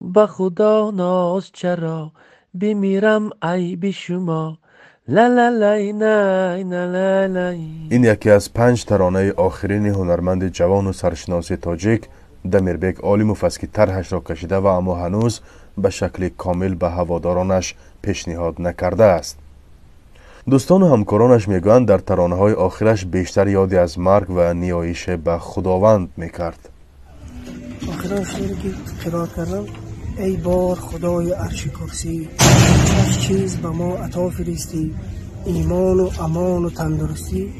به خدا ناز چرا بمیرم ای بی شما لا لا لای نای لا لای. این یکی از 5 ترانه آخرین هنرمند جوان و سرشناس تاجیک دمیربک عالیموف است که طرحش را کشیده و اما هنوز به شکل کامل به هوادارانش پیشنهاد نکرده است. دوستان و همکارانش میگویند در ترانه های آخرش بیشتر یادی از مرگ و نیایش به خداوند میکرد. آخرین شعری که قرار کردم: ای بار خدای عرش کرسی، هر چیز به ما عطا فرستی، ایمان و امان و تندرستی،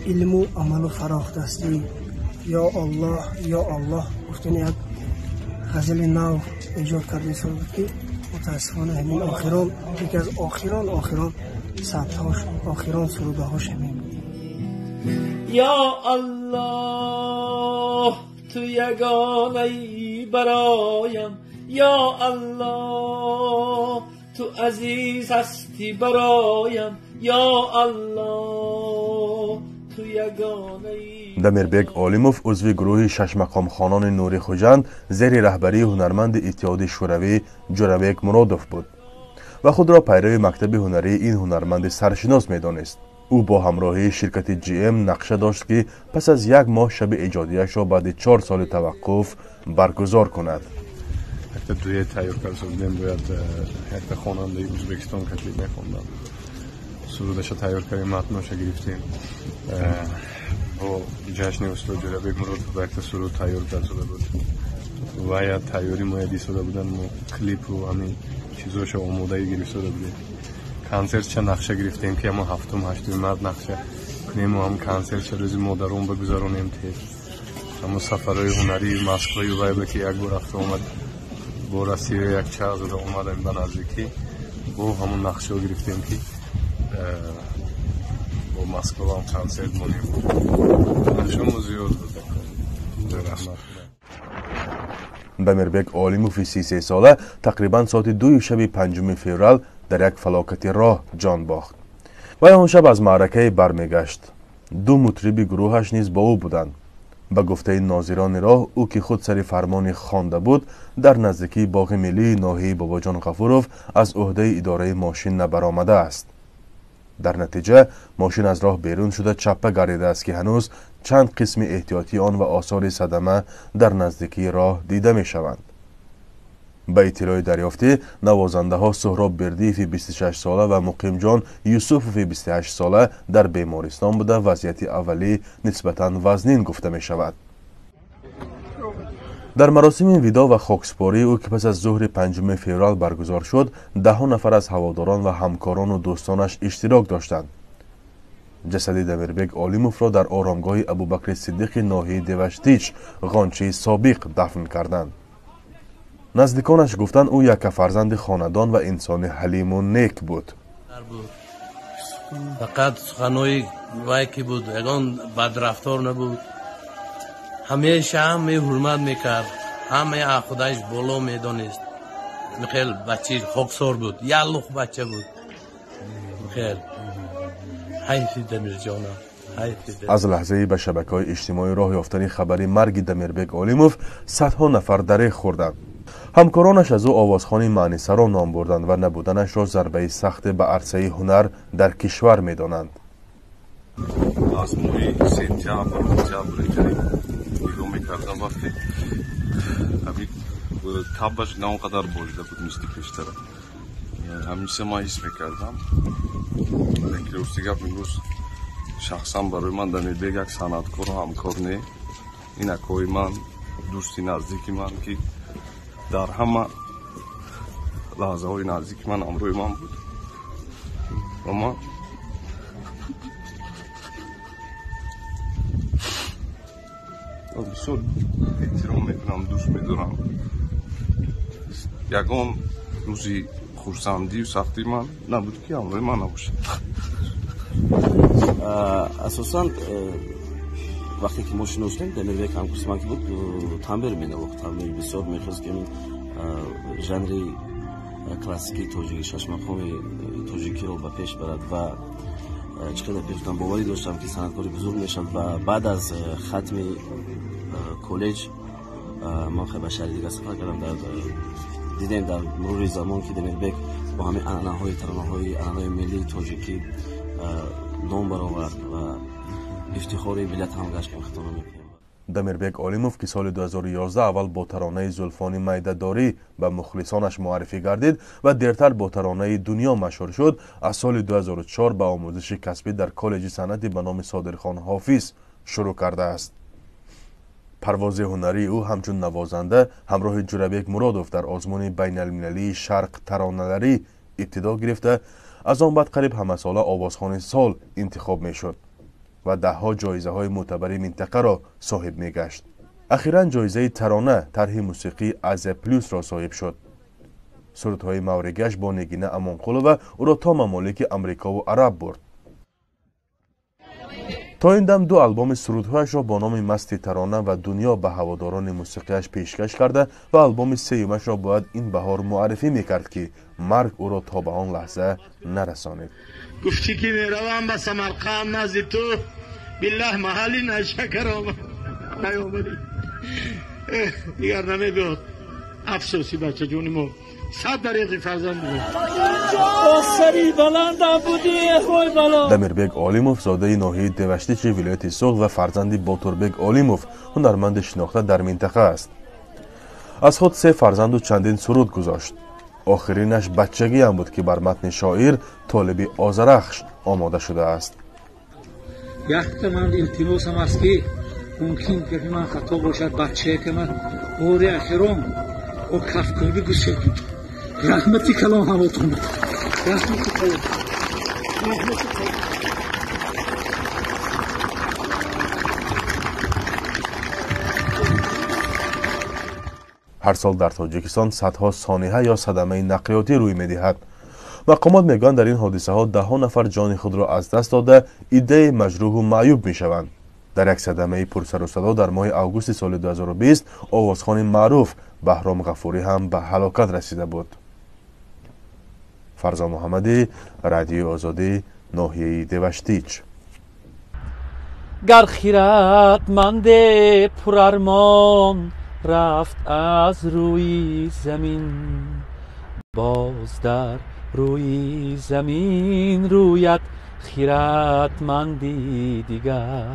علم و عمل و فراخ دستی. یا الله یا الله گفتن یک غزل نو ایجاد کرده سال بود که متاسفانه همین آخران یکی از آخران ثبت‌هاش آخران سروده هاش همین. یا الله تو یگانه‌ای برایم، یا الله تو عزیز هستی برایم، یا الله تو یگانه‌ای. دمیربک عالیموف عضو گروه 6 مقام خانان نوری خوجند زیر رهبری هنرمند اتحاد شوروی جورابک مرادوف بود و خود را پیرو مکتب هنری این هنرمند سرشناس می‌دانست. او با همراهی شرکت جی ام نقشه داشت که پس از 1 ماه شب ایجادیش را بعد 4 سال توقف برگزار کند. حتی دوی تیار کردیم باید حتی خواننده ازبکستان کتلیب میخوندم. سرودش را تیار کردیم، متنش را گرفتیم. با جشن استاد جورابک مرادوف با یک سرود تیار کرده بود و یا تیاری مایدی ساده بودن. ما کلیپ و همین چیزاش آماده گرفته بودیم. کنسرت چه نقشه گرفتیم که ما 7-8 مرد نقشه کنیم و هم کنسرت چه روزی مادرون بگذارونیم تیر. اما سفرهای هنری مسکوی و ویبه که یک بار رفته اومد با رسیه یک چه از رو اومدیم به نزدیکی با همون نقشه گرفتیم که با مسکو هم کنسرت مونیم. نشون زیاد بود. دمیربک عالیموف 33 ساله تقریبا ساعت 2 شب 5 فوریه در یک فلاکت راه جان باخت. و آن شب از معرکه برمیگشت. 2 مطرب گروهش نیز با او بودند. به گفته ناظران راه او که خود سر فرمان خوانده بود در نزدیکی باغ ملی ناحیه باباجان غفوروف از عهده اداره ماشین نبرآمده است. در نتیجه ماشین از راه بیرون شده چپه گردیده است که هنوز چند قسم احتیاطی آن و آثار صدمه در نزدیکی راه دیده می شوند. به اطلاع دریافتی نوازنده ها سهراب بردی فی 26 ساله و مقیم جان یوسف فی 28 ساله در بیمارستان بوده. وضعیت اولی نسبتاً وزنین گفته می شود. در مراسم ویدا و خاکسپاری او که پس از ظهر 5 فوریه برگزار شد 10 نفر از هواداران و همکاران و دوستانش اشتراک داشتند. جسد دمیربک عالیموف را در آرامگاه ابوبکر صدیق ناحیه دیوشتیچ غانچه سابق دفن کردند. نزدیکانش گفتند او یک فرزند خاندان و انسان حلیم و نیک بود. فقط سخنوی وای که بود، یگان بدرفتار نبود. همیشه همه حرمت میکرد، همه خودش بالا میدانست. خیلی بچه خاکسار بود، یالوخ بچه بود. خیلی حیفی دمیر جانم. از لحظه به شبکه‌های اجتماعی راه یافتن خبری مرگ دمیربک عالیموف صدها نفر دریغ خوردند. همکارانش از او آوازخوان معنیسه را نام بردند و نبودنش را ضربه سخت به عرصه هنر در کشور می‌دانند. از ماه سپتامبر اینجوری بیرون میکردم وقتی تبش نه اونقدر بریده بود مثل پیشتر. همیشه ما حس میکردم اینکه روستی گفت امروز شخصا برای من دمیربک یک صنعتکار و همکار نه، این اکوی من دوستی نزدیکی من که در همه لحظه های نزدیک من امروی من بود و من بسیار احترام میکنم، دوست میدارم. یکان روزی خورسندی و سختی من نبود که امروی من نباشه. اساساً وقتی که ما شناختیم دمیربک هم قسمتی بود تنبیر مینواخت. تنبیر بسیار میخواست که این ژانری کلاسیکی تاجیکی شش مقامی تاجیکی رو به پیش برد و چقدر پیشتم باوری داشتم که صنعتکاری بزرگ میشد و بعد از ختم کالج من خیلی به شهر دیگه سفر کردم در دیدیم در مرور زمان که دمیربک با همین عنعنه‌های ترانه‌های عنعنه‌های ملی تاجیکی نام برآورد و افتخار ملت هم گشت که خطانه میکنیم. دمیربک عالموف که سال 2011 اول با ترانه زلفان میده‌داری به مخلصانش معرفی گردید و دیرتر با ترانه دنیا مشهور شد، از سال 2004 به آموزش کسبی در کالج صنعتی به نام صادرخان حافظ شروع کرده است. پرواز هنری او همچون نوازنده همراه جورابک مرادوف در آزمون بین المللی شرق ترانه‌لری ابتدا گرفته، از آن بعد قریب همه ساله آوازخوان سال انتخاب می شد و دهها جایزه های معتبر منطقه را صاحب می گشت. اخیراً جایزه ترانه طرح موسیقی از پلوس را صاحب شد. سرودهای مورگش با نگینه امانقلوه او را تا ممالک امریکا و عرب برد. تا این دم 2 آلبوم سرودهایش را با نام مستی ترانه و دنیا به هواداران موسیقیش پیشکش کرده و آلبوم سومش را باید این بهار معرفی میکرد که مرگ او را تا به آن لحظه نرسانید. گفتی که میروم به سمرقند نزد تو، بالله محلی نشکر نیامدی. دیگر نمیبود. افسوسی بچه جونی ما 100 دقیقی فرزند بود. سری بلندم بودی خوی بلا. دمیربک عالموف زاده ناحیه دوشتیچ ولایت سوق و فرزند باتوربک عالموف هنرمند شناخته در منطقه است. از خود 3 فرزند و چندین سرود گذاشت. آخرینش بچگی هم بود که بر متن شاعر طالب آذرخش آماده شده است. یک من التماسم است که ممکن که من خطا باشد بچه که من بار اخرام و کفکاری گوش کنید. رحمتی کلام هماتون. رحمتی کلام. هر سال در تاجیکستان صدها سانحه یا صدمه نقلیاتی روی می‌دهد. مقامات میگویند در این حادثه ها 10 نفر جان خود را از دست داده، عده مجروح و معیوب میشوند. در یک صدمه پرسر و صدا در ماه اوگوست سال 2020 آوازخوان معروف بهرام غفوری هم به هلاکت رسیده بود. فرزا محمدی، رادیو آزادی، ناحیه دوشتیچ. گر خیرتمند پرارمان رفت از روی زمین، باز در روی زمین رویت خیرتمندی دیگر.